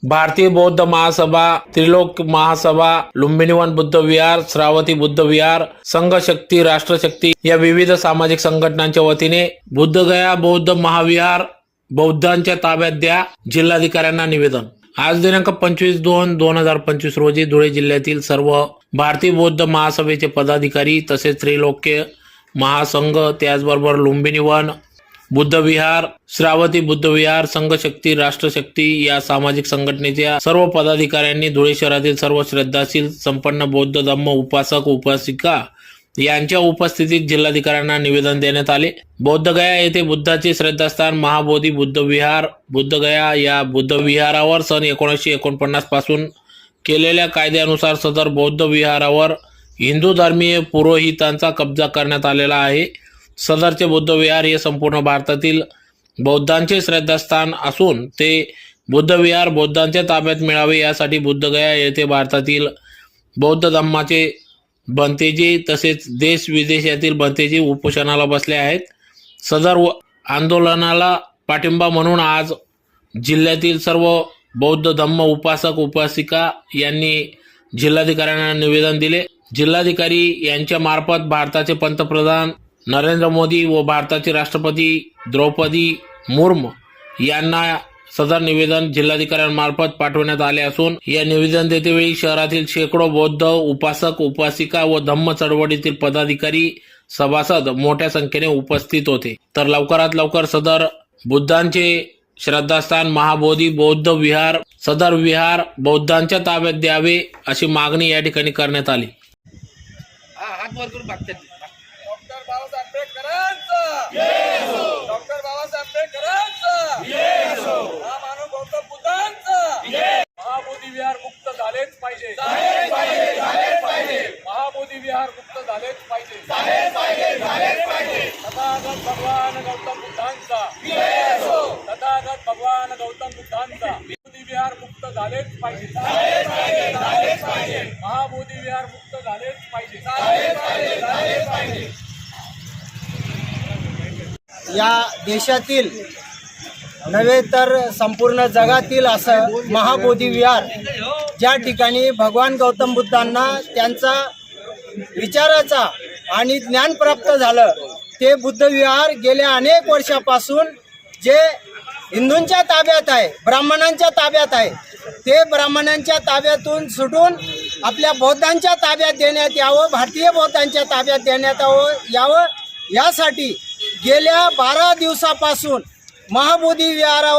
भारतीय बौद्ध महासभा, त्रिलोक महासभा, लुंबिनी वन बुद्ध विहार, श्रावती बुद्ध विहार, संघ शक्ती, राष्ट्रशक्ती या विविध सामाजिक संघटनांच्या वतीने बुद्धगया बौद्ध महाविहार बौद्धांच्या ताब्यात द्या, जिल्हाधिकाऱ्यांना निवेदन। आज दिनांक 25/2/2025 रोजी धुळे जिल्ह्यातील सर्व भारतीय बौद्ध महासभेचे पदाधिकारी तसेच त्रिलोक्य महासंघ, त्याचबरोबर लुंबिनी वन बुद्ध विहार, श्रावती बुद्ध विहार, संघ शक्ती, राष्ट्रशक्ती या सामाजिक संघटनेच्या सर्व पदाधिकाऱ्यांनी धुळे शहरातील सर्व श्रद्धाशील संपन्न बौद्ध धम्म उपासक उपासिका यांच्या उपस्थितीत जिल्हाधिकाऱ्यांना निवेदन देण्यात आले। बौद्धगया येथे बुद्धाचे श्रद्धास्थान महाबोधी बुद्ध विहार बुद्धगया या बुद्ध विहारावर सन 1949 पासून केलेल्या कायद्यानुसार सदर बौद्ध विहारावर हिंदू धर्मीय पुरोहितांचा कब्जा करण्यात आलेला आहे। सदरचे बुद्ध विहार हे संपूर्ण भारतातील बौद्धांचे श्रद्धास्थान असून ते बुद्ध विहार बौद्धांच्या ताब्यात मिळावे यासाठी बुद्धगया येथे भारतातील बौद्ध धम्माचे बनतेजी तसेच देश विदेशातील बनतेजी उपोषणाला बसले आहेत। सदर आंदोलनाला पाठिंबा म्हणून आज जिल्ह्यातील सर्व बौद्ध धम्म उपासक उपासिका यांनी जिल्हाधिकाऱ्यांना निवेदन दिले। जिल्हाधिकारी यांच्या मार्फत भारताचे पंतप्रधान नरेंद्र मोदी व भारताचे राष्ट्रपती द्रौपदी मुर्मू यांना सदर निवेदन जिल्हाधिकाऱ्यांमार्फत पाठवण्यात आले असून या निवेदन देतेवेळी शहरातील शेकडो बौद्ध उपासक उपासिका व धम्म चळवळीतील पदाधिकारी सभासद मोठ्या संख्येने उपस्थित होते। तर लवकरात लवकर सदर बुद्धांचे श्रद्धास्थान महाबोधी बौद्ध विहार सदर विहार बौद्धांच्या ताब्यात द्यावे अशी मागणी या ठिकाणी करण्यात आली। डॉक्टर बाबासाहेब आंबेडकरांचा जय हो। महामानव गौतम बुद्धांचा जय। महाबोधी विहार मुक्त झालेच पाहिजे, झालेच पाहिजे, झालेच पाहिजे। महाबोधी विहार मुक्त झालेच पाहिजे, झालेच पाहिजे, झालेच पाहिजे। तथागत भगवान गौतम बुद्धांचा जय हो। तथागत भगवान गौतम बुद्धांचा महाबोधी विहार मुक्त झालेच पाहिजे, झालेच पाहिजे, झालेच पाहिजे। महाबोधी विहार मुक्त झालेच पाहिजे, झालेच पाहिजे, झालेच पाहिजे। या देशातील नव्हे तर संपूर्ण जगातील असं महाबोधी विहार ज्या ठिकाणी भगवान गौतम बुद्धांना त्यांचा विचाराचा आणि ज्ञान प्राप्त झालं ते बुद्ध विहार गेल्या अनेक वर्षापासून जे हिंदूंच्या ताब्यात आहे, ब्राह्मणांच्या ताब्यात आहे, ते ब्राह्मणांच्या ताब्यातून सुटून आपल्या बौद्धांच्या ताब्यात देण्यात यावं, भारतीय बौद्धांच्या ताब्यात देण्यात यावं यासाठी गेल्या 12 दिवसापासून महाबोधी विहारावर